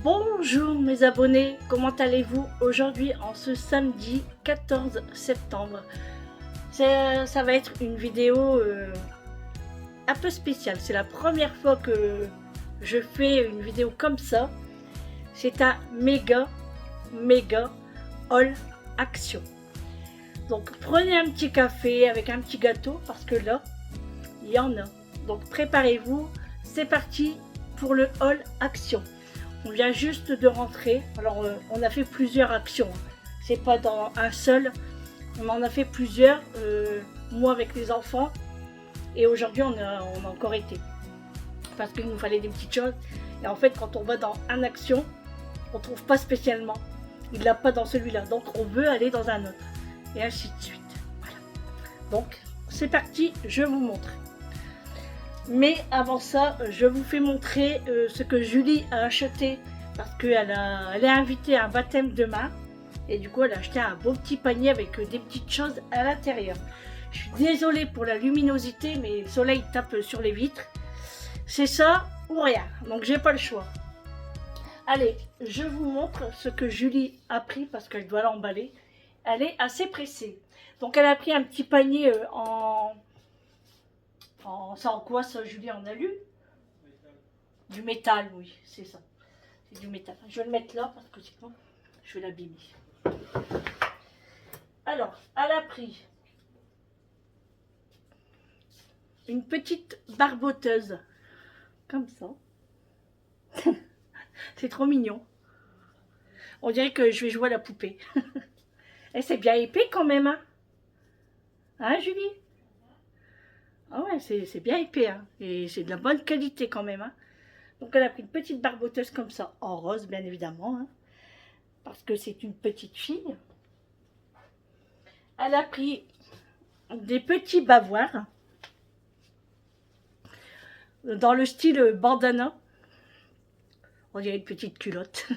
Bonjour mes abonnés, comment allez-vous aujourd'hui en ce samedi 14 septembre? Ça va être une vidéo un peu spéciale. C'est la première fois que je fais une vidéo comme ça. C'est un méga haul action. Donc prenez un petit café avec un petit gâteau parce que là, il y en a. Donc préparez-vous, c'est parti pour le haul action. On vient juste de rentrer. Alors on a fait plusieurs actions. C'est pas dans un seul. On en a fait plusieurs. Moi avec les enfants. Et aujourd'hui on a encore été. Parce qu'il nous fallait des petites choses. Et en fait quand on va dans un action, on trouve pas spécialement. Il l'a pas dans celui-là. Donc on veut aller dans un autre. Et ainsi de suite. Voilà. Donc c'est parti, je vous montre. Mais avant ça, je vous fais montrer ce que Julie a acheté parce qu'elle est invitée à un baptême demain et du coup elle a acheté un beau petit panier avec des petites choses à l'intérieur. Je suis désolée pour la luminosité mais le soleil tape sur les vitres. C'est ça ou rien, donc j'ai pas le choix. Allez, je vous montre ce que Julie a pris parce qu'elle doit l'emballer. Elle est assez pressée. Donc elle a pris un petit panier c'est en quoi ça, Julie, en alu? Du métal, oui, c'est ça. C'est du métal. Je vais le mettre là parce que sinon, je vais l'abîmer. Alors, elle a pris une petite barboteuse, comme ça. C'est trop mignon. On dirait que je vais jouer à la poupée. Et c'est bien épais quand même, hein? Hein, Julie? Ah ouais, c'est bien épais, hein? Et c'est de la bonne qualité quand même, hein? Donc elle a pris une petite barboteuse comme ça, en rose bien évidemment, hein, parce que c'est une petite fille. Elle a pris des petits bavoirs dans le style bandana. On dirait une petite culotte.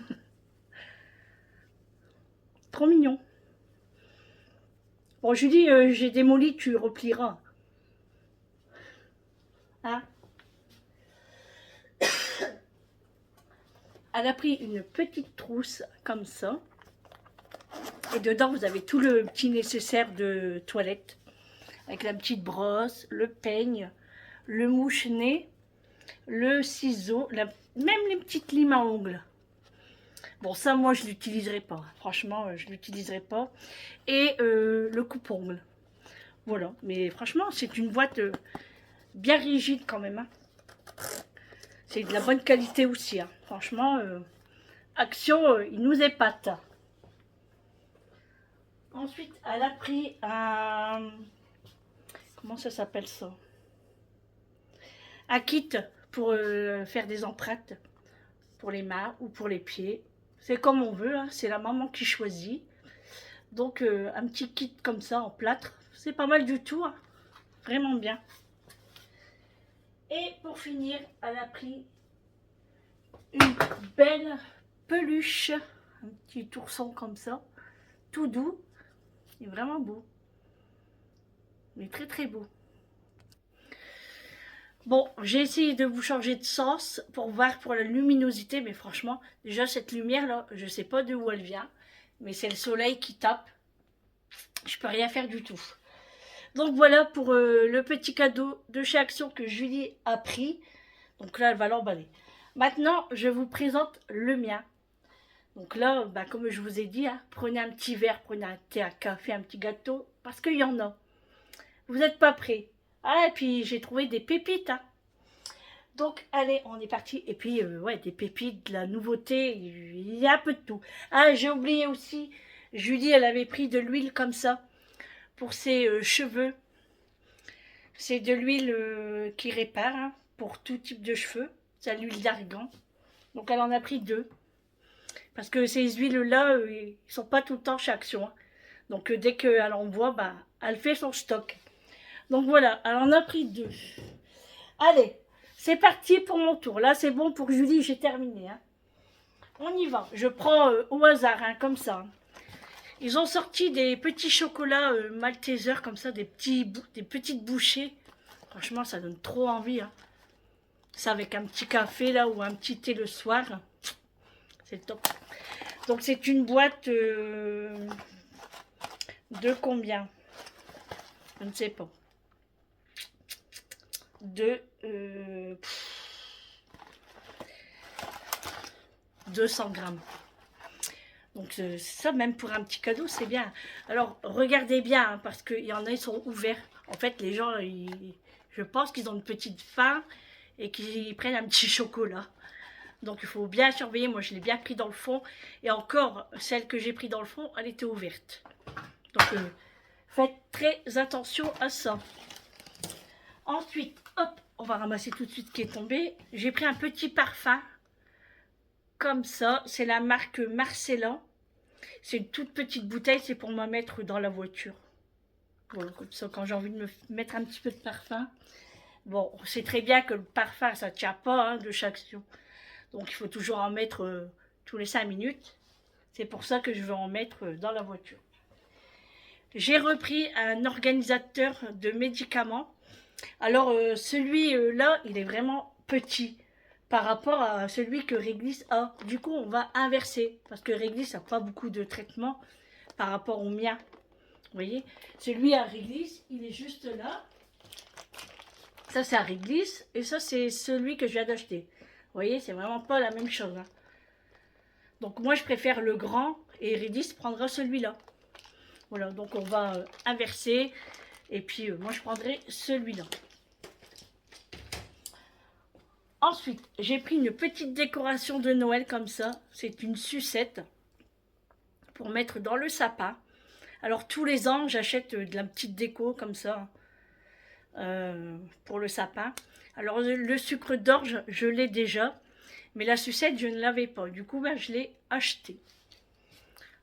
Trop mignon. Bon, Julie, j'ai démoli, tu replieras. Hein? Elle a pris une petite trousse comme ça. Et dedans, vous avez tout le petit nécessaire de toilette. Avec la petite brosse, le peigne, le mouche-nez, le ciseau, même les petites limes à ongles. Bon, ça, moi, je ne l'utiliserai pas. Franchement, je ne l'utiliserai pas. Et le coupe-ongle. Voilà. Mais franchement, c'est une boîte bien rigide quand même. Hein. C'est de la bonne qualité aussi. Hein. Franchement, Action, il nous épate. Ensuite, elle a pris un... Comment ça s'appelle ça? Un kit pour faire des empreintes pour les mains ou pour les pieds. C'est comme on veut, hein, c'est la maman qui choisit. Donc un petit kit comme ça en plâtre, c'est pas mal du tout, hein, vraiment bien. Et pour finir, elle a pris une belle peluche, un petit ourson comme ça, tout doux, et vraiment beau. Mais très très beau. Bon, j'ai essayé de vous changer de sens pour voir pour la luminosité, mais franchement, déjà cette lumière là, je sais pas de où elle vient, mais c'est le soleil qui tape. Je peux rien faire du tout. Donc voilà pour le petit cadeau de chez Action que Julie a pris. Donc là, elle va l'emballer. Maintenant, je vous présente le mien. Donc là, bah, comme je vous ai dit, hein, prenez un petit verre, prenez un thé, un café, un petit gâteau, parce qu'il y en a. Vous n'êtes pas prêts. Ah, et puis j'ai trouvé des pépites. Hein. Donc, allez, on est parti. Et puis, ouais, des pépites, de la nouveauté, il y a un peu de tout. Ah, j'ai oublié aussi, Julie, elle avait pris de l'huile comme ça pour ses cheveux. C'est de l'huile qui répare hein, pour tout type de cheveux. C'est l'huile d'argan. Donc, elle en a pris 2. Parce que ces huiles-là, ils ne sont pas tout le temps chez Action. Hein. Donc, dès qu'elle en voit, bah, elle fait son stock. Donc, voilà, elle en a pris 2. Allez, c'est parti pour mon tour. Là, c'est bon pour Julie, j'ai terminé. Hein. On y va. Je prends au hasard, hein, comme ça. Ils ont sorti des petits chocolats Malteser, comme ça, des petites bouchées. Franchement, ça donne trop envie. Hein. Ça avec un petit café, là, ou un petit thé le soir. c'est le top. Donc c'est une boîte de combien? Je ne sais pas. De 200 grammes. Donc ça, même pour un petit cadeau, c'est bien. Alors, regardez bien, hein, parce qu'il y en a, ils sont ouverts. En fait, les gens, je pense qu'ils ont une petite faim et qu'ils prennent un petit chocolat. Donc, il faut bien surveiller. Moi, je l'ai bien pris dans le fond. Et encore, celle que j'ai pris dans le fond, elle était ouverte. Donc, faites très attention à ça. Ensuite, hop, on va ramasser tout de suite ce qui est tombé. J'ai pris un petit parfum. Comme ça, c'est la marque Marcellan. C'est une toute petite bouteille, c'est pour me mettre dans la voiture. Voilà, comme ça, quand j'ai envie de me mettre un petit peu de parfum. Bon, on sait très bien que le parfum, ça ne tient pas hein, de chaque action. Donc, il faut toujours en mettre tous les 5 minutes. C'est pour ça que je vais en mettre dans la voiture. J'ai repris un organisateur de médicaments. Alors, celui-là, il est vraiment petit par rapport à celui que Réglisse a. Du coup, on va inverser, parce que Réglisse n'a pas beaucoup de traitement par rapport au mien. Vous voyez, celui à Réglisse, il est juste là. Ça, c'est à Réglisse, et ça, c'est celui que je viens d'acheter. Vous voyez, c'est vraiment pas la même chose. Hein. Donc, moi, je préfère le grand, et Réglisse prendra celui-là. Voilà, donc on va inverser, et puis moi, je prendrai celui-là. Ensuite, j'ai pris une petite décoration de Noël comme ça. C'est une sucette pour mettre dans le sapin. Alors, tous les ans, j'achète de la petite déco comme ça pour le sapin. Alors, le sucre d'orge, je l'ai déjà. Mais la sucette, je ne l'avais pas. Du coup, ben, je l'ai acheté.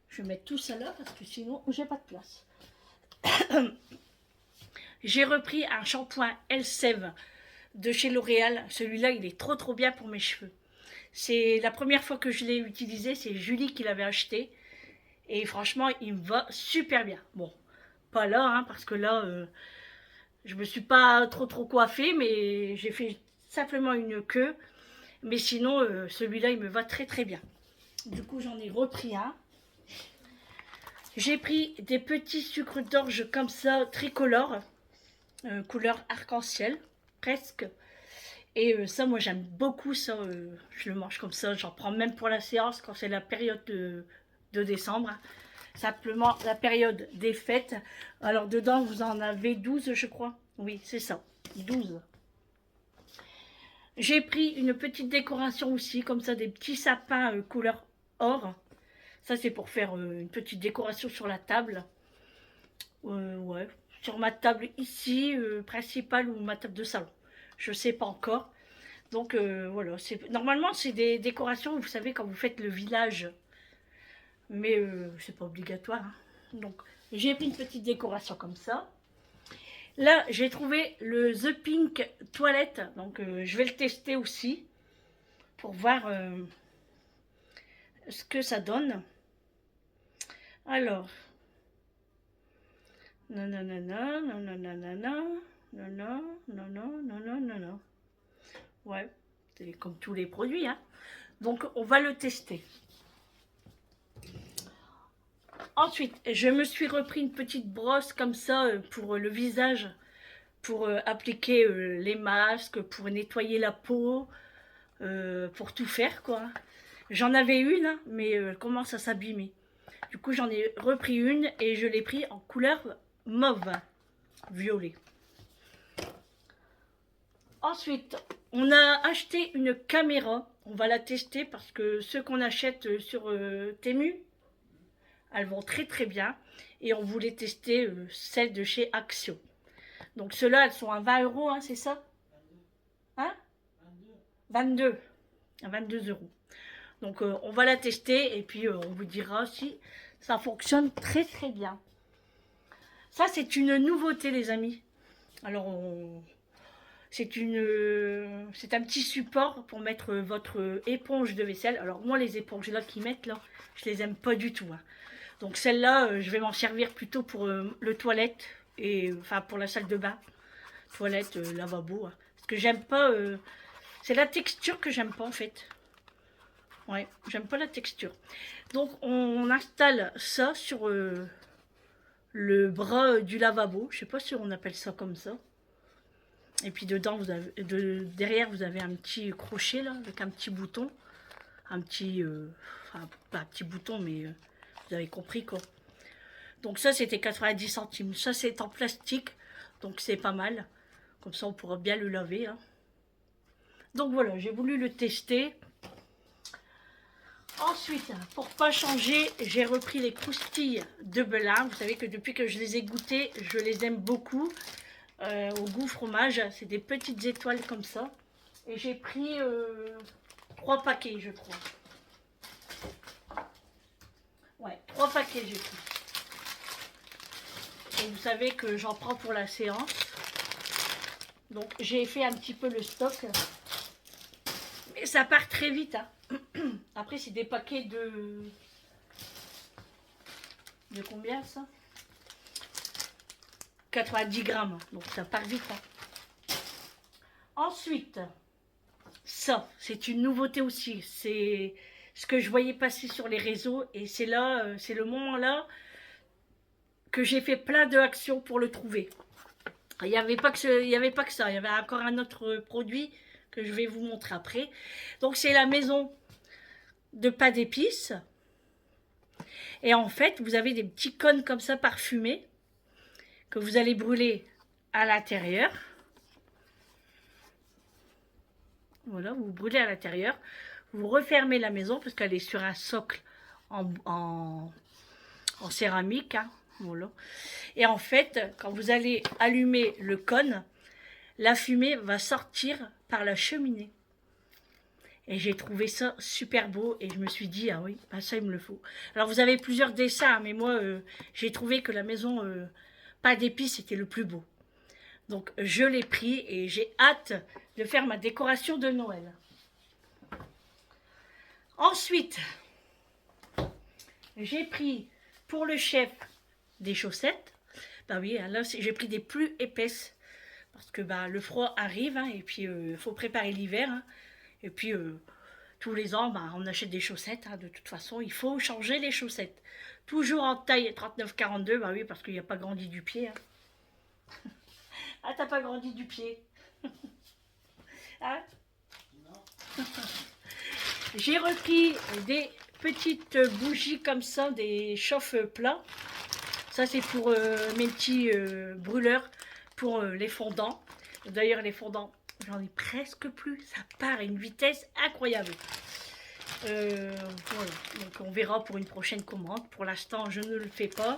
Je vais mettre tout ça là parce que sinon, j'ai pas de place. J'ai repris un shampoing Elseve de chez L'Oréal. Celui-là, il est trop bien pour mes cheveux. C'est la première fois que je l'ai utilisé, c'est Julie qui l'avait acheté. Et franchement, il me va super bien. Bon, pas là, hein, parce que là, je me suis pas trop coiffée, mais j'ai fait simplement une queue. Mais sinon, celui-là, il me va très bien. Du coup, j'en ai repris un. J'ai pris des petits sucres d'orge comme ça, tricolores, couleur arc-en-ciel. Presque. Et ça, moi, j'aime beaucoup ça. Je le mange comme ça. J'en prends même pour la séance quand c'est la période de décembre. Simplement la période des fêtes. Alors, dedans, vous en avez 12, je crois. Oui, c'est ça. 12. J'ai pris une petite décoration aussi, comme ça, des petits sapins couleur or. Ça, c'est pour faire une petite décoration sur la table. Ouais, sur ma table ici, principale ou ma table de salon. Je sais pas encore. Donc voilà, normalement c'est des décorations, vous savez, quand vous faites le village. Mais c'est pas obligatoire. Hein. Donc j'ai pris une petite décoration comme ça. Là, j'ai trouvé le The Pink Toilette. Donc je vais le tester aussi. Pour voir ce que ça donne. Alors. Non. Ouais, c'est comme tous les produits. Hein. Donc, on va le tester. Ensuite, je me suis repris une petite brosse comme ça pour le visage, pour appliquer les masques, pour nettoyer la peau, pour tout faire, quoi. J'en avais une, hein, mais elle commence à s'abîmer. Du coup, j'en ai repris une et je l'ai pris en couleur mauve, violet. Ensuite, on a acheté une caméra. On va la tester parce que ceux qu'on achète sur Temu, elles vont très bien. Et on voulait tester celles de chez Action. Donc ceux-là, elles sont à 20 €, hein, c'est ça? Hein? 22. À 22 €. Donc on va la tester et puis on vous dira si ça fonctionne très bien. Ça, c'est une nouveauté, les amis. Alors, c'est un petit support pour mettre votre éponge de vaisselle. Alors, moi, les éponges là qu'ils mettent, là, je les aime pas du tout. Hein. Donc, celle-là, je vais m'en servir plutôt pour le toilette, et enfin, pour la salle de bain. Toilette, lavabo. Hein. Parce que j'aime pas... c'est la texture que j'aime pas, en fait. Ouais, j'aime pas la texture. Donc on installe ça sur le bras du lavabo. Je sais pas si on appelle ça comme ça. Et puis dedans, vous avez, derrière, vous avez un petit crochet là, avec un petit bouton. Un petit, enfin pas un petit bouton, mais vous avez compris quoi. Donc ça, c'était 90 centimes. Ça, c'est en plastique, donc c'est pas mal. Comme ça, on pourra bien le laver. Hein. Donc voilà, j'ai voulu le tester. Ensuite, pour pas changer, j'ai repris les croustilles de Belin. Vous savez que depuis que je les ai goûtées, je les aime beaucoup. Au goût fromage, c'est des petites étoiles comme ça. Et j'ai pris 3 paquets, je crois. Ouais, 3 paquets j'ai pris. Et vous savez que j'en prends pour la séance. Donc j'ai fait un petit peu le stock. Mais ça part très vite. Hein. Après, c'est des paquets de... De combien ça? 90 grammes. Donc ça part vite. Hein. Ensuite, ça, c'est une nouveauté aussi. C'est ce que je voyais passer sur les réseaux. Et c'est là, c'est le moment là que j'ai fait plein d'actions pour le trouver. Il n'y avait pas que ça. Il y avait encore un autre produit que je vais vous montrer après. Donc c'est la maison de pain d'épices. Et en fait, vous avez des petits cônes comme ça parfumés que vous allez brûler à l'intérieur. Voilà, vous brûlez à l'intérieur. Vous refermez la maison parce qu'elle est sur un socle en céramique. Hein, voilà. Et en fait, quand vous allez allumer le cône, la fumée va sortir par la cheminée. Et j'ai trouvé ça super beau et je me suis dit, ah oui, bah ça il me le faut. Alors vous avez plusieurs dessins, mais moi j'ai trouvé que la maison pain d'épices était le plus beau. Donc je l'ai pris et j'ai hâte de faire ma décoration de Noël. Ensuite, j'ai pris pour le chef des chaussettes. Bah oui, là j'ai pris des plus épaisses parce que bah, le froid arrive hein, et puis il faut préparer l'hiver. Hein, et puis tous les ans, bah, on achète des chaussettes. Hein, de toute façon, il faut changer les chaussettes. Toujours en taille 39-42, bah oui, parce qu'il n'y a pas grandi du pied. Hein. Ah, t'as pas grandi du pied. Hein? Non. J'ai repris des petites bougies comme ça, des chauffe-plats. Ça, c'est pour mes petits brûleurs, pour les fondants. D'ailleurs, les fondants, j'en ai presque plus. Ça part à une vitesse incroyable. Voilà. Donc, on verra pour une prochaine commande. Pour l'instant, je ne le fais pas.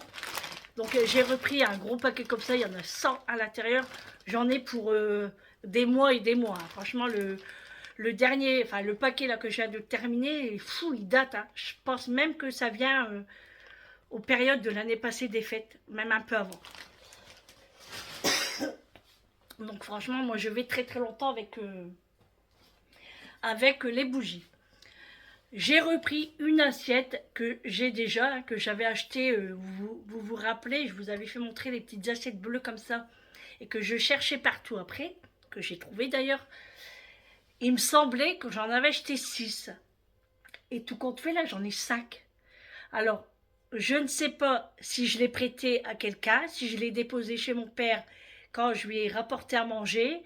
Donc, j'ai repris un gros paquet comme ça. Il y en a 100 à l'intérieur. J'en ai pour des mois et des mois. Hein. Franchement, le dernier, enfin le paquet là que je viens de terminer, fou, il date. Hein. Je pense même que ça vient aux périodes de l'année passée des fêtes, même un peu avant. Donc franchement, moi je vais très très longtemps avec les bougies. J'ai repris une assiette que j'ai déjà, que j'avais acheté, vous rappelez, je vous avais fait montrer les petites assiettes bleues comme ça, et que je cherchais partout après, que j'ai trouvé d'ailleurs. Il me semblait que j'en avais acheté 6. Et tout compte fait, là, j'en ai 5. Alors, je ne sais pas si je l'ai prêté à quelqu'un, si je l'ai déposé chez mon père quand je lui ai rapporté à manger,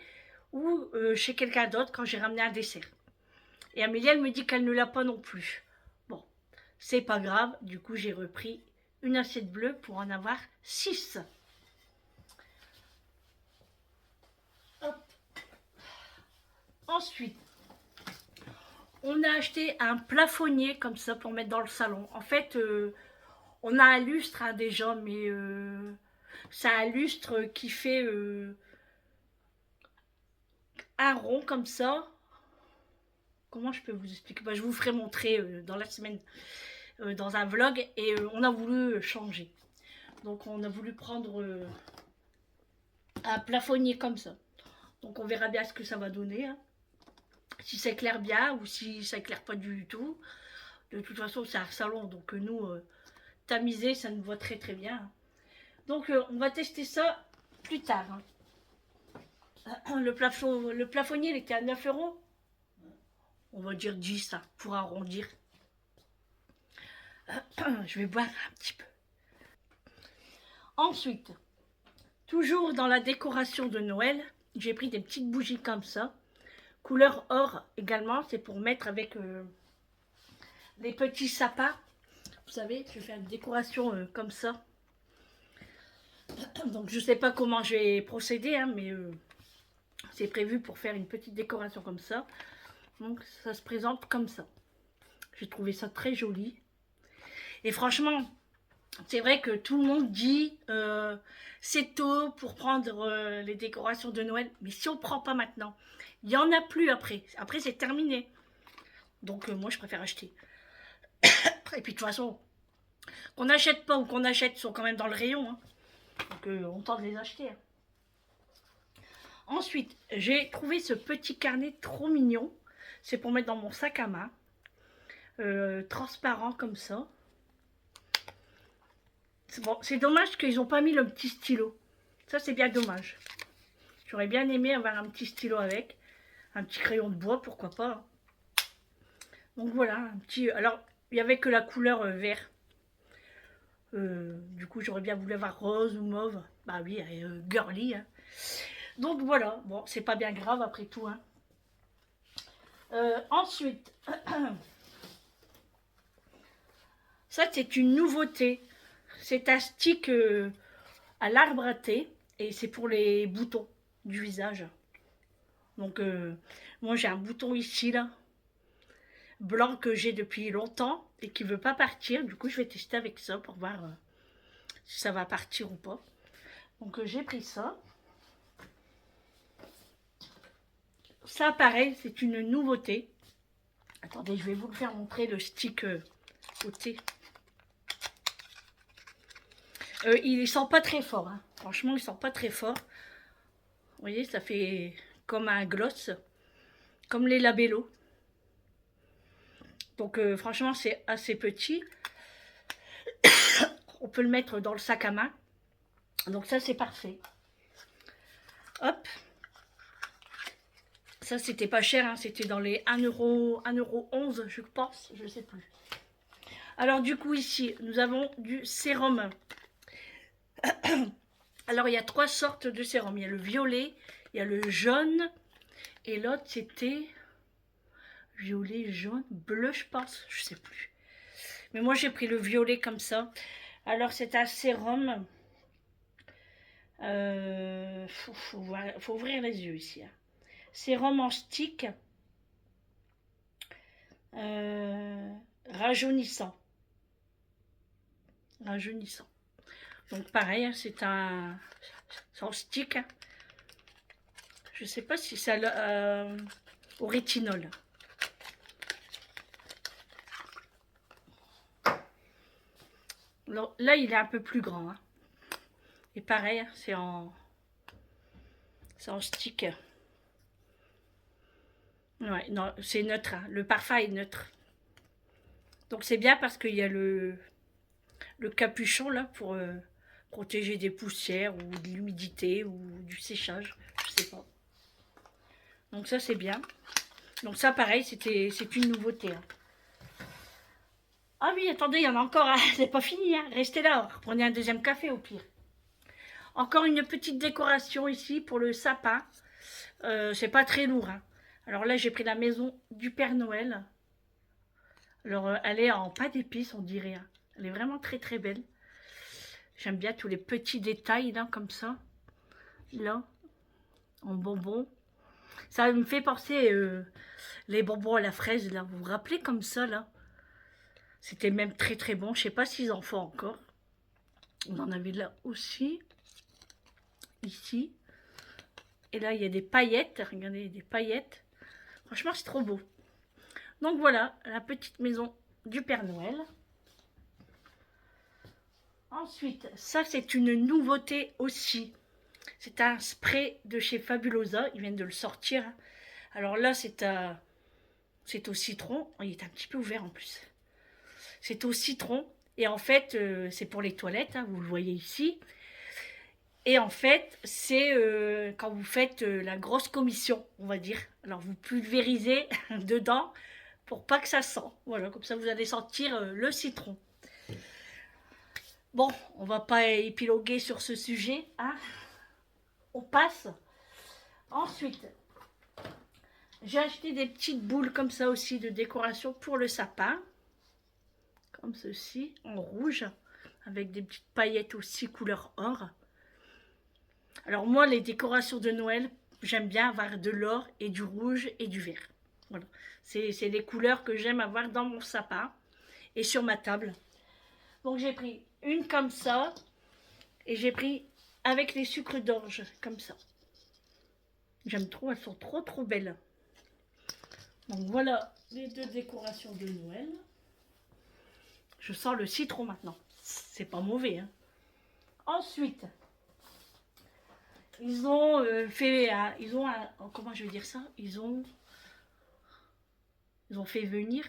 ou chez quelqu'un d'autre quand j'ai ramené un dessert. Et Amélie, elle me dit qu'elle ne l'a pas non plus. Bon, c'est pas grave. Du coup, j'ai repris une assiette bleue pour en avoir 6. Hop. Ensuite, on a acheté un plafonnier comme ça pour mettre dans le salon. En fait, on a un lustre hein, déjà, mais c'est un lustre qui fait un rond comme ça. Comment je peux vous expliquer? Bah, je vous ferai montrer dans la semaine, dans un vlog. Et on a voulu changer. Donc on a voulu prendre un plafonnier comme ça. Donc on verra bien ce que ça va donner. Hein. Si ça éclaire bien ou si ça éclaire pas du tout. De toute façon, c'est un salon, donc nous, tamisé, ça nous va très très bien. Donc on va tester ça plus tard. Hein. Le plafonnier, il était à 9 €. On va dire 10 hein, pour arrondir. Je vais boire un petit peu. Ensuite, toujours dans la décoration de Noël, j'ai pris des petites bougies comme ça. Couleur or également, c'est pour mettre avec les petits sapins. Vous savez, je vais faire une décoration comme ça. Donc je ne sais pas comment je vais procéder, hein, mais c'est prévu pour faire une petite décoration comme ça. Donc ça se présente comme ça. J'ai trouvé ça très joli. Et franchement, c'est vrai que tout le monde dit c'est tôt pour prendre les décorations de Noël. Mais si on ne prend pas maintenant, il n'y en a plus après. Après c'est terminé. Donc moi je préfère acheter. Et puis de toute façon, qu'on n'achète pas ou qu'on achète, ils sont quand même dans le rayon. Hein. Donc on tente de les acheter. Hein. Ensuite, j'ai trouvé ce petit carnet trop mignon. C'est pour mettre dans mon sac à main. Transparent comme ça. Bon, c'est dommage qu'ils n'ont pas mis le petit stylo. Ça, c'est bien dommage. J'aurais bien aimé avoir un petit stylo avec. Un petit crayon de bois, pourquoi pas. Donc voilà, un petit... Alors, il n'y avait que la couleur vert. Du coup, j'aurais bien voulu avoir rose ou mauve. Bah oui, girly. Hein. Donc voilà, bon, c'est pas bien grave après tout. Hein. Ensuite, ça c'est une nouveauté. C'est un stick à l'arbre à thé et c'est pour les boutons du visage. Donc moi j'ai un bouton ici là, blanc que j'ai depuis longtemps et qui ne veut pas partir. Du coup je vais tester avec ça pour voir si ça va partir ou pas. Donc j'ai pris ça. Ça pareil, c'est une nouveauté. Attendez, je vais vous le faire montrer le stick au thé. Il sent pas très fort, hein. Franchement il sent pas très fort. Vous voyez, ça fait comme un gloss, comme les labellos. Donc franchement c'est assez petit. On peut le mettre dans le sac à main. Donc ça c'est parfait. Hop. Ça c'était pas cher, hein. C'était dans les 1,11 € je pense, je sais plus. Alors du coup ici nous avons du sérum. Alors il y a 3 sortes de sérum. Il y a le violet, il y a le jaune et l'autre c'était violet, jaune, bleu je pense, je sais plus. Mais moi j'ai pris le violet comme ça. Alors c'est un sérum. Faut ouvrir les yeux ici. Hein. Sérum en stick. Rajeunissant. Rajeunissant. Donc pareil, hein, c'est un en stick. Hein. Je sais pas si ça au rétinol. Alors, là, il est un peu plus grand. Hein. Et pareil, hein, c'est en stick. Ouais, non, c'est neutre. Hein. Le parfum est neutre. Donc c'est bien parce qu'il y a le capuchon là pour protéger des poussières ou de l'humidité ou du séchage. Je sais pas. Donc ça c'est bien. Donc ça pareil, c'est une nouveauté. Hein. Ah oui, attendez, il y en a encore. Hein. C'est pas fini. Hein. Restez là. Prenez un deuxième café au pire. Encore une petite décoration ici pour le sapin. C'est pas très lourd. Hein. Alors là, j'ai pris la maison du Père Noël. Alors, elle est en pas d'épices, on dirait. Hein. Elle est vraiment très très belle. J'aime bien tous les petits détails là, comme ça. Là, en bonbons. Ça me fait penser les bonbons à la fraise là. Vous vous rappelez comme ça là? C'était même très très bon. Je sais pas s'ils en font encore. On en avait là aussi. Ici. Et là, il y a des paillettes. Regardez, des paillettes. Franchement, c'est trop beau. Donc voilà, la petite maison du Père Noël. Ensuite, ça c'est une nouveauté aussi. C'est un spray de chez Fabulosa. Ils viennent de le sortir. Alors là, c'est au citron. Oh, il est un petit peu ouvert en plus. C'est au citron. Et en fait, c'est pour les toilettes. Hein, vous le voyez ici. Et en fait, c'est quand vous faites la grosse commission, on va dire. Alors vous pulvérisez dedans pour pas que ça sente. Voilà, comme ça vous allez sentir le citron. Bon, on va pas épiloguer sur ce sujet, hein. On passe. Ensuite, j'ai acheté des petites boules comme ça aussi de décoration pour le sapin. Comme ceci, en rouge, avec des petites paillettes aussi couleur or. Alors moi, les décorations de Noël, j'aime bien avoir de l'or et du rouge et du vert. Voilà. C'est les couleurs que j'aime avoir dans mon sapin et sur ma table. Donc j'ai pris une comme ça et j'ai pris avec les sucres d'orge comme ça. J'aime trop, elles sont trop belles. Donc voilà les deux décorations de Noël. Je sens le citron maintenant. C'est pas mauvais, hein. Ensuite, ils ont comment je vais dire ça, ils ont fait venir,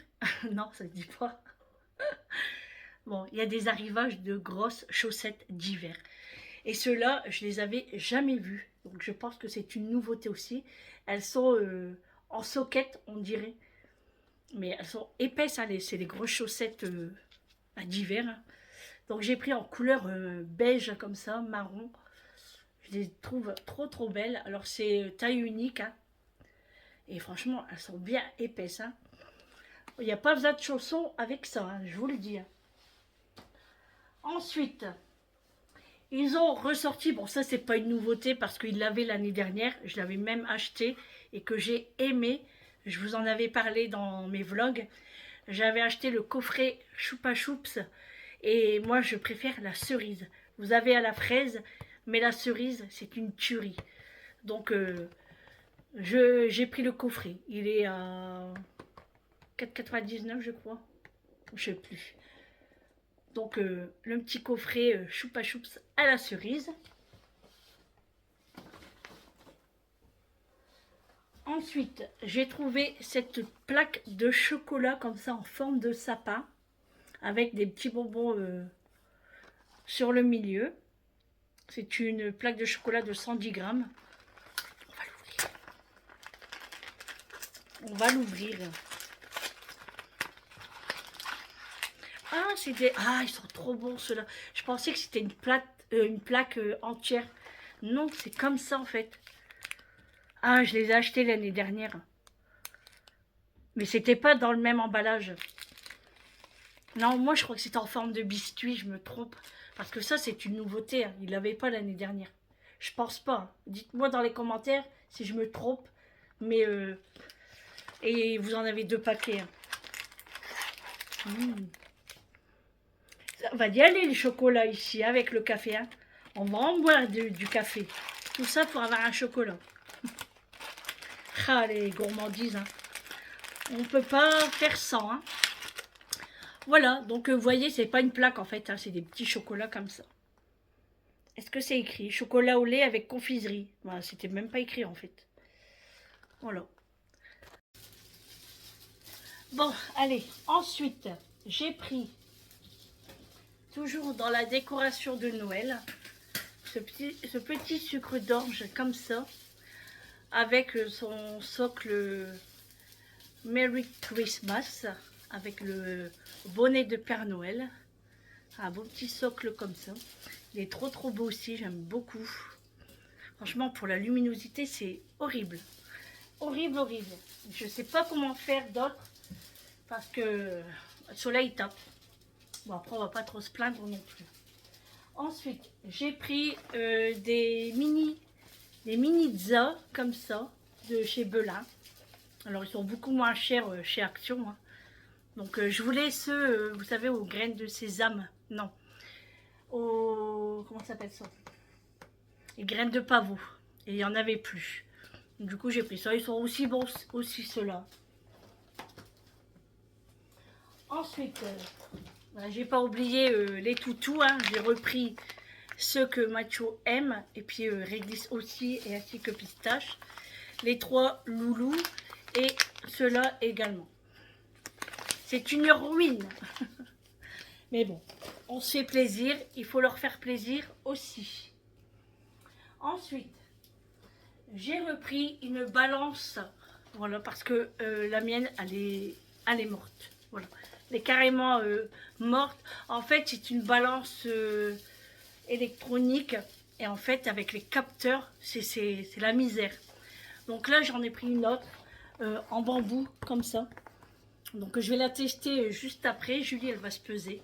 non ça se dit pas. Bon, il y a des arrivages de grosses chaussettes d'hiver. Et ceux-là, je les avais jamais vus. Donc je pense que c'est une nouveauté aussi. Elles sont en soquette, on dirait. Mais elles sont épaisses, hein, c'est les grosses chaussettes d'hiver. Hein. Donc j'ai pris en couleur beige comme ça, marron. Je les trouve trop belles. Alors c'est taille unique. Hein. Et franchement, elles sont bien épaisses. Hein. Il n'y a pas besoin de chaussons avec ça, hein, je vous le dis. Hein. Ensuite, ils ont ressorti, bon ça c'est pas une nouveauté parce qu'ils l'avaient l'année dernière, je l'avais même acheté et que j'ai aimé, je vous en avais parlé dans mes vlogs, j'avais acheté le coffret Choupa Choups et moi je préfère la cerise. Vous avez à la fraise, mais la cerise c'est une tuerie. Donc j'ai pris le coffret, il est à 4,99 je crois, je sais plus. Donc le petit coffret Choupa Choups à la cerise. Ensuite, j'ai trouvé cette plaque de chocolat comme ça en forme de sapin avec des petits bonbons sur le milieu. C'est une plaque de chocolat de 110 grammes. On va l'ouvrir. On va l'ouvrir. Ah, ils sont trop bons ceux-là. Je pensais que c'était une plaque entière. Non, c'est comme ça en fait. Ah, je les ai achetés l'année dernière. Mais c'était pas dans le même emballage. Non, moi je crois que c'était en forme de biscuit, je me trompe. Parce que ça, c'est une nouveauté. Hein. Il l'avait pas l'année dernière. Je pense pas. Hein. Dites-moi dans les commentaires si je me trompe. Mais et vous en avez 2 paquets. Hein. Ça va y aller les chocolats ici avec le café. Hein. On va en boire du café. Tout ça pour avoir un chocolat. Ah, les gourmandises. Hein. On peut pas faire sans. Hein. Voilà, donc vous voyez, c'est pas une plaque en fait. Hein, c'est des petits chocolats comme ça. Est-ce que c'est écrit? Chocolat au lait avec confiserie. Voilà, c'était même pas écrit en fait. Voilà. Bon, allez. Ensuite, j'ai pris, toujours dans la décoration de Noël, ce petit sucre d'orge comme ça, avec son socle Merry Christmas, avec le bonnet de Père Noël. Un beau petit socle comme ça. Il est trop beau aussi, j'aime beaucoup. Franchement, pour la luminosité, c'est horrible. Horrible. Je sais pas comment faire d'autre parce que le soleil tape. Bon, après, on va pas trop se plaindre non plus. Ensuite, j'ai pris des mini Za comme ça de chez Belin. Alors, ils sont beaucoup moins chers chez Action. Hein. Donc, je voulais ceux, vous savez, aux graines de sésame. Non. Comment ça s'appelle ça? Les graines de pavot. Et il n'y en avait plus. Du coup, j'ai pris ça. Ils sont aussi bons, aussi ceux-là. Ensuite, j'ai pas oublié les toutous. Hein. J'ai repris ceux que Macho aime. Et puis Réglisse aussi, et ainsi que Pistache. Les 3 loulous. Et ceux-là également. C'est une ruine. Mais bon, on se fait plaisir. Il faut leur faire plaisir aussi. Ensuite, j'ai repris une balance, voilà, parce que la mienne, elle est morte. Voilà, elle est carrément morte. En fait, c'est une balance électronique. Et en fait, avec les capteurs, c'est la misère. Donc là, j'en ai pris une autre en bambou, comme ça. Donc je vais la tester juste après. Julie, elle va se peser.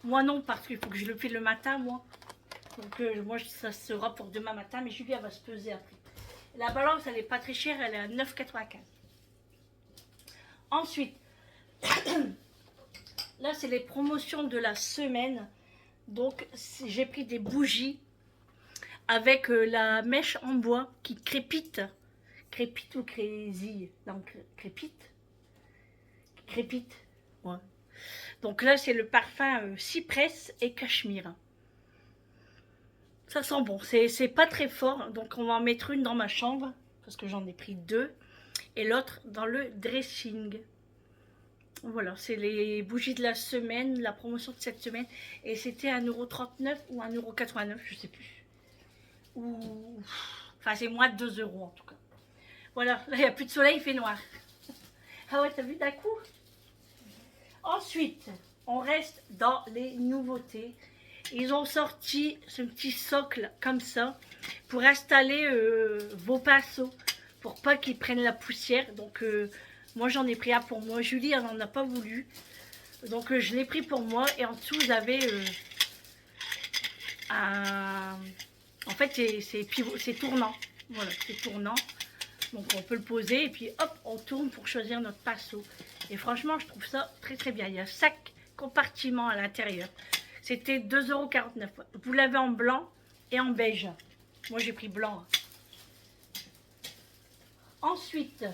Moi non, parce qu'il faut que je le fais le matin, moi. Donc moi, ça sera pour demain matin, mais Julie, elle va se peser après. La balance, elle n'est pas très chère, elle est à 9,95. Ensuite, là, c'est les promotions de la semaine. Donc, j'ai pris des bougies avec la mèche en bois qui crépite. Crépite ou crésille? Non, crépite. Crépite. Ouais. Donc là, c'est le parfum cypress et cachemire. Ça sent bon. C'est pas très fort. Donc on va en mettre une dans ma chambre. Parce que j'en ai pris deux. Et l'autre dans le dressing. Voilà, c'est les bougies de la semaine. La promotion de cette semaine. Et c'était 1,39 € ou 1,89 €. Je sais plus. Ou... Enfin, c'est moins de 2 € en tout cas. Voilà, là, il n'y a plus de soleil, il fait noir. Ah ouais, t'as vu d'un coup? Ensuite, on reste dans les nouveautés. Ils ont sorti ce petit socle comme ça pour installer vos pinceaux, pour pas qu'ils prennent la poussière. Donc, moi, j'en ai pris un pour moi. Julie, elle n'en a pas voulu. Donc, je l'ai pris pour moi. Et en dessous, vous avez un... En fait, c'est tournant. Voilà, c'est tournant. Donc on peut le poser et puis hop, on tourne pour choisir notre pinceau. Et franchement, je trouve ça très très bien. Il y a 5 compartiments à l'intérieur. C'était 2,49 €. Vous l'avez en blanc et en beige. Moi j'ai pris blanc. Ensuite,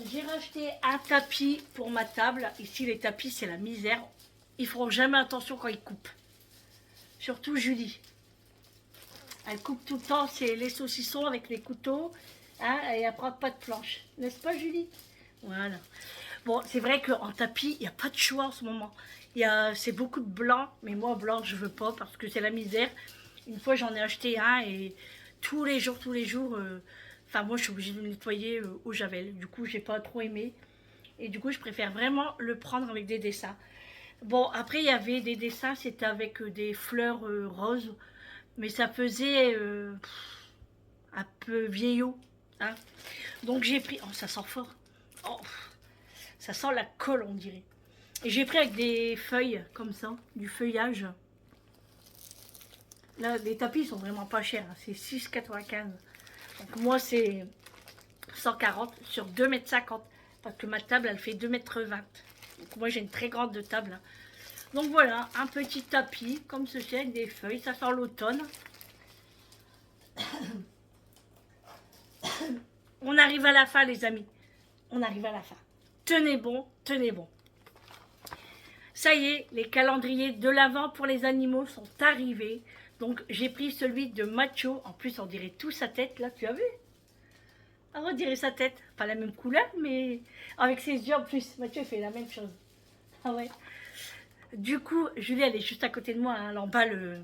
j'ai racheté un tapis pour ma table. Ici les tapis c'est la misère. Ils feront jamais attention quand ils coupent. Surtout Julie. Elle coupe tout le temps les saucissons avec les couteaux. Hein, et elle prend pas de planche. N'est-ce pas, Julie? Voilà. Bon, c'est vrai qu'en tapis, il n'y a pas de choix en ce moment. C'est beaucoup de blanc, mais moi, blanc, je veux pas parce que c'est la misère. Une fois, j'en ai acheté un et tous les jours, enfin, moi, je suis obligée de le nettoyer au javel. Du coup, j'ai pas trop aimé. Et du coup, je préfère vraiment le prendre avec des dessins. Bon, après, il y avait des dessins, c'était avec des fleurs roses. Mais ça faisait un peu vieillot. Hein. Donc j'ai pris... Oh, ça sent fort. Oh, ça sent la colle, on dirait. Et j'ai pris avec des feuilles, comme ça, du feuillage. Là, les tapis sont vraiment pas chers. Hein. C'est 6,95 €. Donc moi, c'est 140 sur 2,50 m. Parce que ma table, elle fait 2,20 m. Donc moi, j'ai une très grande table. Donc voilà, un petit tapis, comme ceci, avec des feuilles. Ça sent l'automne. On arrive à la fin, les amis. On arrive à la fin. Tenez bon, tenez bon. Ça y est, les calendriers de l'Avent pour les animaux sont arrivés. Donc, j'ai pris celui de Macho. En plus, on dirait tout sa tête, là, tu as vu? Ah, on dirait sa tête. Pas la même couleur, mais avec ses yeux en plus. Macho fait la même chose. Ah ouais. Du coup, Julie, elle est juste à côté de moi. Hein, elle emballe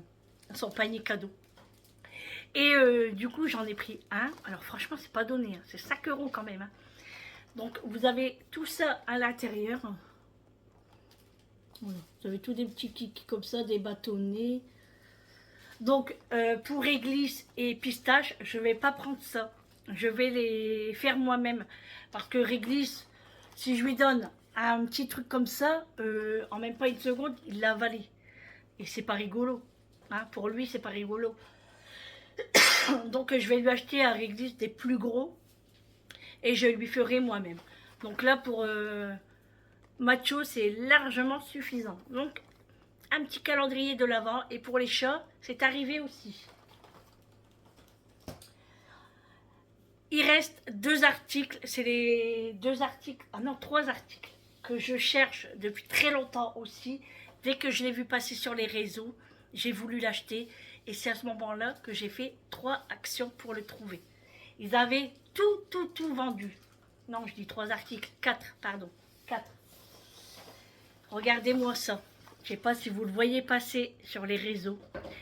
son panier cadeau. Et du coup, j'en ai pris un. Alors franchement, c'est pas donné. Hein. C'est 5 € quand même. Hein. Donc, vous avez tout ça à l'intérieur. Voilà. Vous avez tous des petits kikis comme ça, des bâtonnets. Donc, pour réglisse et pistache, je vais pas prendre ça. Je vais les faire moi-même. Parce que réglisse, si je lui donne un petit truc comme ça, en même pas une seconde, il l'a avalé. Et c'est pas rigolo. Hein. Pour lui, c'est pas rigolo. Donc je vais lui acheter à réglisse des plus gros et je lui ferai moi-même. Donc là pour Macho c'est largement suffisant. Donc un petit calendrier de l'Avent et pour les chats c'est arrivé aussi. Il reste 2 articles, c'est les 2 articles, ah non 3 articles que je cherche depuis très longtemps aussi. Dès que je l'ai vu passer sur les réseaux, j'ai voulu l'acheter. Et c'est à ce moment-là que j'ai fait 3 actions pour le trouver. Ils avaient tout vendu. Non, je dis 3 articles. 4, pardon. 4. Regardez-moi ça. Je sais pas si vous le voyez passer sur les réseaux,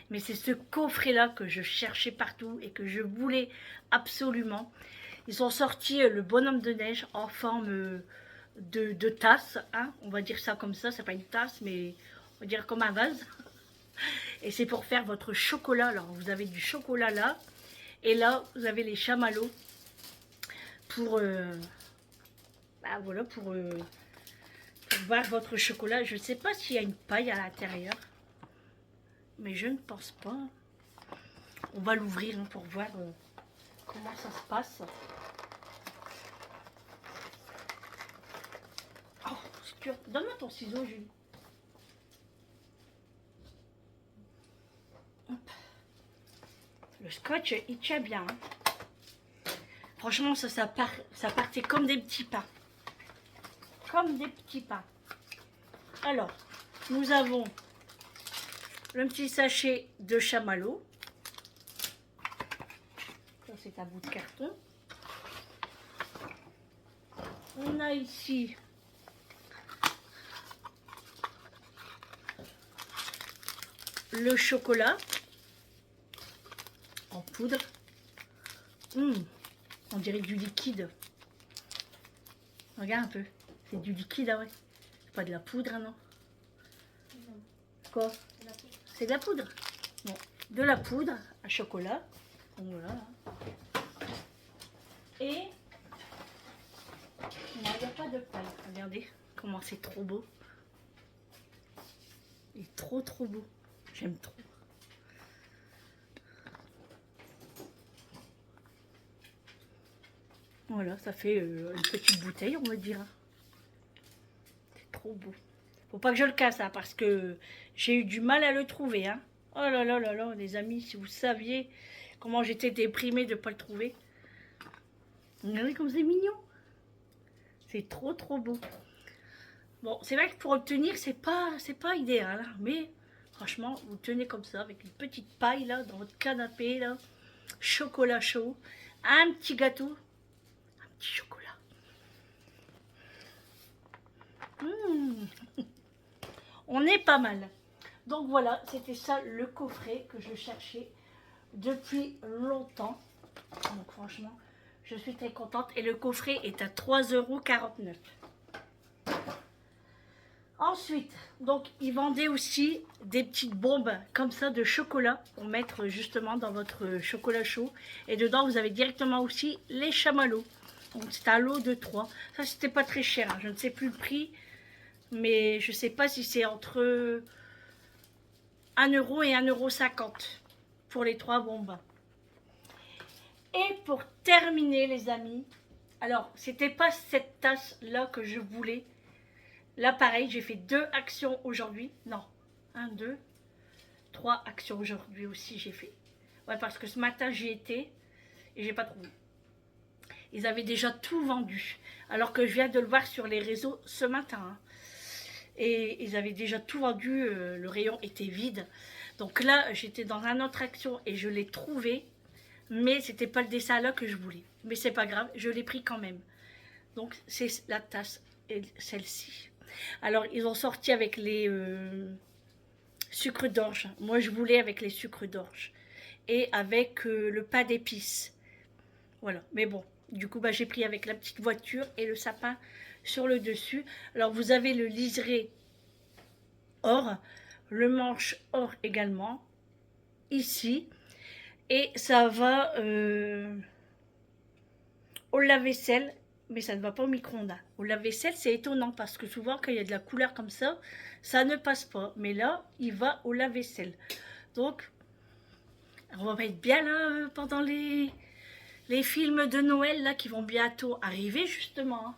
mais c'est ce coffret-là que je cherchais partout et que je voulais absolument. Ils ont sorti le bonhomme de neige en forme de tasse, hein, on va dire ça comme ça, c'est pas une tasse, mais on va dire comme un vase. Et c'est pour faire votre chocolat. Alors vous avez du chocolat là, et là vous avez les chamallows pour, bah, voilà, pour voir votre chocolat. Je ne sais pas s'il y a une paille à l'intérieur, mais je ne pense pas. On va l'ouvrir hein, pour voir comment ça se passe. Oh, c'est dur. Donne-moi ton ciseau, Julie. Hop. Le scotch, il tient bien. Hein. Franchement, ça partait comme des petits pains. Comme des petits pains. Alors, nous avons le petit sachet de chamallows. Ça, c'est un bout de carton. On a ici le chocolat en poudre. On dirait du liquide. Regarde un peu. C'est du liquide, ah ouais. C'est pas de la poudre, hein, non? Quoi? C'est de la poudre. Bon, de la poudre à chocolat. Donc voilà. Et il n'y a pas de paille. Regardez comment c'est trop beau. Il est trop beau. J'aime trop. Voilà, ça fait une petite bouteille, on va dire. C'est trop beau. Faut pas que je le casse, hein, parce que j'ai eu du mal à le trouver. Hein. Oh là là là là, les amis, si vous saviez comment j'étais déprimée de ne pas le trouver. Regardez comme c'est mignon. C'est trop beau. Bon, c'est vrai que pour obtenir, c'est pas idéal. Hein, mais franchement, vous tenez comme ça, avec une petite paille là, dans votre canapé, là. Chocolat chaud. Un petit gâteau. Un petit chocolat. On est pas mal. Donc voilà, c'était ça le coffret que je cherchais depuis longtemps. Donc franchement, je suis très contente. Et le coffret est à 3,49 €. Ensuite, donc ils vendaient aussi des petites bombes comme ça de chocolat pour mettre justement dans votre chocolat chaud. Et dedans, vous avez directement aussi les chamallows. Donc c'est un lot de 3. Ça, c'était pas très cher. Hein. Je ne sais plus le prix. Mais je ne sais pas si c'est entre 1 € et 1,50 € pour les 3 bombes. Et pour terminer, les amis, alors, c'était pas cette tasse-là que je voulais. Là, pareil, j'ai fait 2 actions aujourd'hui. Non, 1, 2, 3 actions aujourd'hui aussi, j'ai fait. Ouais, parce que ce matin, j'y étais et j'ai pas trouvé. Ils avaient déjà tout vendu. Alors que je viens de le voir sur les réseaux ce matin. Hein. Et ils avaient déjà tout vendu, le rayon était vide. Donc là, j'étais dans une autre action et je l'ai trouvé. Mais c'était pas le dessin là que je voulais. Mais c'est pas grave, je l'ai pris quand même. Donc c'est la tasse et celle-ci. Alors ils ont sorti avec les sucres d'orge. Moi je voulais avec les sucres d'orge. Et avec le pain d'épices. Voilà, mais bon. Du coup, bah, j'ai pris avec la petite voiture et le sapin sur le dessus. Alors, vous avez le liseré or, le manche or également, ici. Et ça va au lave-vaisselle, mais ça ne va pas au micro-ondes. Au lave-vaisselle, c'est étonnant parce que souvent, quand il y a de la couleur comme ça, ça ne passe pas. Mais là, il va au lave-vaisselle. Donc, on va être bien là pendant les films de Noël là qui vont bientôt arriver justement. Hein.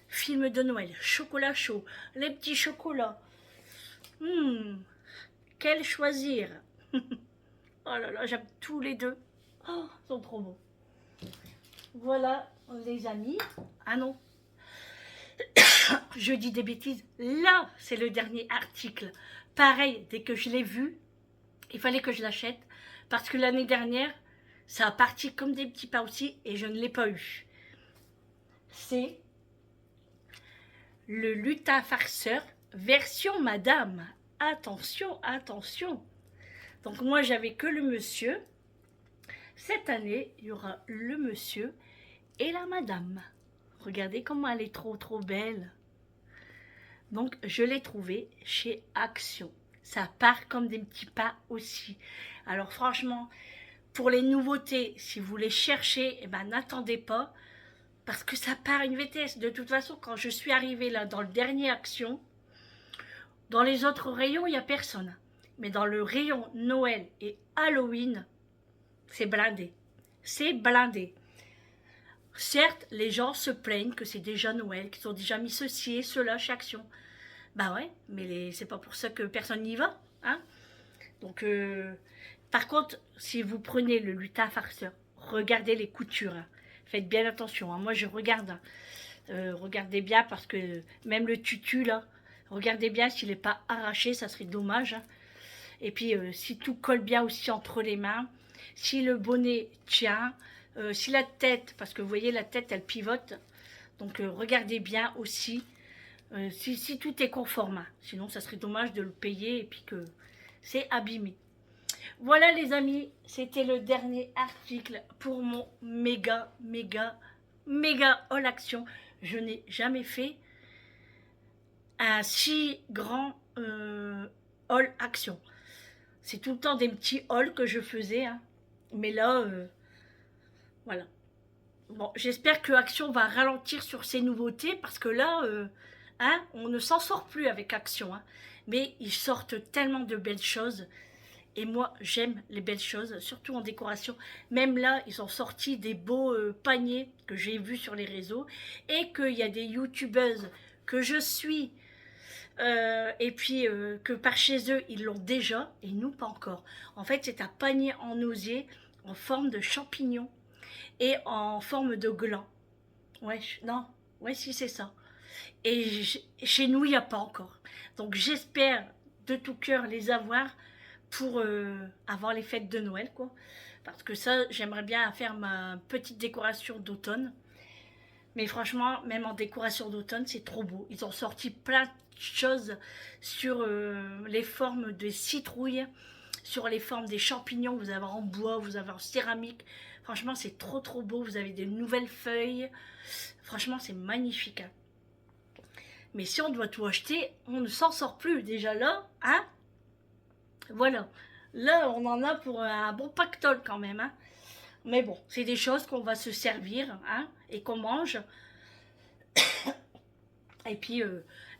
Films de Noël, chocolat chaud, les petits chocolats. Quel choisir. Oh là là, j'aime tous les deux. Oh, ils sont trop beaux. Voilà les amis. Ah non. Je dis des bêtises. Là, c'est le dernier article. Pareil, dès que je l'ai vu, il fallait que je l'achète. Parce que l'année dernière, ça a parti comme des petits pains aussi et je ne l'ai pas eu. C'est le lutin farceur version madame. attention, attention. Donc moi, j'avais que le monsieur. Cette année, il y aura le monsieur et la madame. Regardez comment elle est trop belle. Donc, je l'ai trouvé chez Action. Ça part comme des petits pas aussi. Alors franchement, pour les nouveautés, si vous les cherchez, eh ben, n'attendez pas. Parce que ça part à une vitesse. De toute façon, quand je suis arrivée là dans le dernier Action, dans les autres rayons, il n'y a personne. Mais dans le rayon Noël et Halloween, c'est blindé. C'est blindé. Certes, les gens se plaignent que c'est déjà Noël, qu'ils ont déjà mis ceci et cela chez Action. Bah ouais, mais c'est pas pour ça que personne n'y va. Hein. Donc, par contre, si vous prenez le lutin farceur, regardez les coutures. Hein. Faites bien attention. Hein. Moi, je regarde. Hein. Regardez bien parce que même le tutu, là, regardez bien s'il n'est pas arraché, ça serait dommage. Hein. Et puis, si tout colle bien aussi entre les mains, si le bonnet tient, si la tête, parce que vous voyez, la tête, elle pivote. Donc, regardez bien aussi si tout est conforme. Hein. Sinon, ça serait dommage de le payer et puis que c'est abîmé. Voilà, les amis, c'était le dernier article pour mon méga haul action. Je n'ai jamais fait un si grand haul action. C'est tout le temps des petits hauls que je faisais. Hein. Mais là, voilà. Bon, j'espère que Action va ralentir sur ces nouveautés parce que là, hein, on ne s'en sort plus avec Action. Hein. Mais ils sortent tellement de belles choses. Et moi, j'aime les belles choses, surtout en décoration. Même là, ils ont sorti des beaux paniers que j'ai vus sur les réseaux. Et qu'il y a des youtubeuses que je suis. Et puis que par chez eux, ils l'ont déjà. Et nous, pas encore. En fait, c'est un panier en osier en forme de champignon. Et en forme de gland. Ouais, non. Ouais, si, c'est ça. Et chez nous, il n'y a pas encore. Donc, j'espère de tout cœur les avoir pour avant les fêtes de Noël, quoi. Parce que ça, j'aimerais bien faire ma petite décoration d'automne. Mais franchement, même en décoration d'automne, c'est trop beau. Ils ont sorti plein de choses sur les formes de citrouilles, sur les formes des champignons, vous avez en bois, vous avez en céramique. Franchement, c'est trop beau. Vous avez des nouvelles feuilles. Franchement, c'est magnifique. Hein. Mais si on doit tout acheter, on ne s'en sort plus. Déjà là, hein. Voilà. Là, on en a pour un bon pactole quand même. Hein. Mais bon, c'est des choses qu'on va se servir hein, et qu'on mange. Et puis,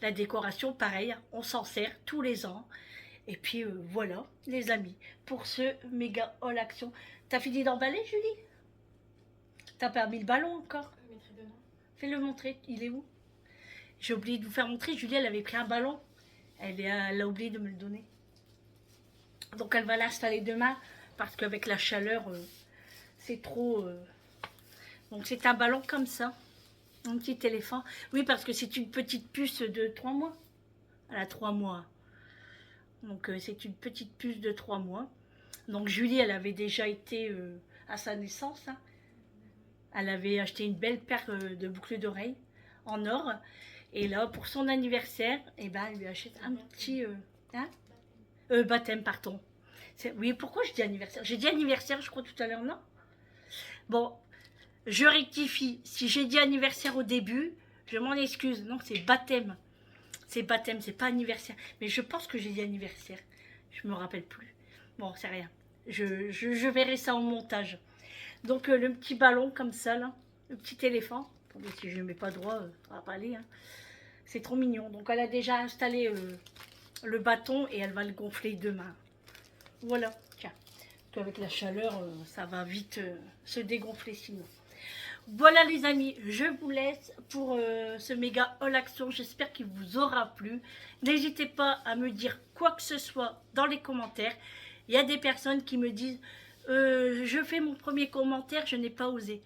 la décoration, pareil, on s'en sert tous les ans. Et puis, voilà, les amis, pour ce méga haul action. T'as fini d'emballer, Julie? T'as pas mis le ballon encore? Fais-le montrer, il est où? J'ai oublié de vous faire montrer, Julie, elle avait pris un ballon. Elle a oublié de me le donner. Donc, elle va l'installer demain, parce qu'avec la chaleur, c'est trop... Donc, c'est un ballon comme ça. Un petit éléphant. Oui, parce que c'est une petite puce de 3 mois. Elle a 3 mois. Donc, c'est une petite puce de 3 mois. Donc, Julie, elle avait déjà été à sa naissance. Hein. Elle avait acheté une belle paire de boucles d'oreilles en or. Et là, pour son anniversaire, eh ben, elle lui achète un petit... baptême, pardon. Oui, pourquoi je dis anniversaire? J'ai dit anniversaire, je crois, tout à l'heure, non? Bon, je rectifie. Si j'ai dit anniversaire au début, je m'en excuse. Non, c'est baptême. C'est baptême, c'est pas anniversaire. Mais je pense que j'ai dit anniversaire. Je me rappelle plus. Bon, c'est rien. Je verrai ça au montage. Donc, le petit ballon comme ça, là. Le petit éléphant. Attendez, si je ne mets pas droit, ça va pas aller. Hein. C'est trop mignon. Donc, elle a déjà installé le bâton et elle va le gonfler demain. Voilà. Tiens. Avec la chaleur, ça va vite se dégonfler sinon. Voilà les amis, je vous laisse pour ce méga haul action. J'espère qu'il vous aura plu. N'hésitez pas à me dire quoi que ce soit dans les commentaires. Il y a des personnes qui me disent je fais mon premier commentaire, je n'ai pas osé.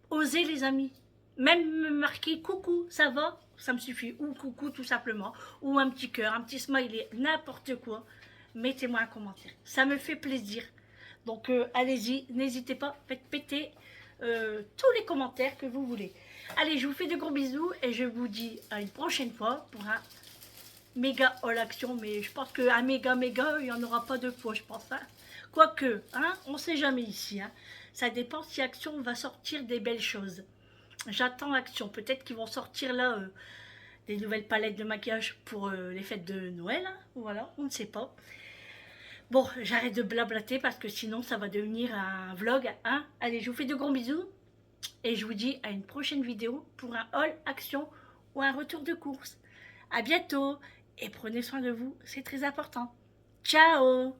Osez les amis. Même me marquer coucou, ça va? Ça me suffit. Ou coucou tout simplement. Ou un petit cœur, un petit smiley, n'importe quoi. Mettez-moi un commentaire. Ça me fait plaisir. Donc allez-y, n'hésitez pas, faites péter tous les commentaires que vous voulez. Allez, je vous fais de gros bisous et je vous dis à une prochaine fois pour un méga all action, mais je pense qu'un méga, il n'y en aura pas deux fois, je pense. Hein. Quoique, hein, on ne sait jamais ici. Hein. Ça dépend si Action va sortir des belles choses. J'attends Action. Peut-être qu'ils vont sortir là des nouvelles palettes de maquillage pour les fêtes de Noël. Hein. Voilà, on ne sait pas. Bon, j'arrête de blablater parce que sinon ça va devenir un vlog. Hein. Allez, je vous fais de gros bisous. Et je vous dis à une prochaine vidéo pour un haul action ou un retour de course. À bientôt et prenez soin de vous, c'est très important. Ciao!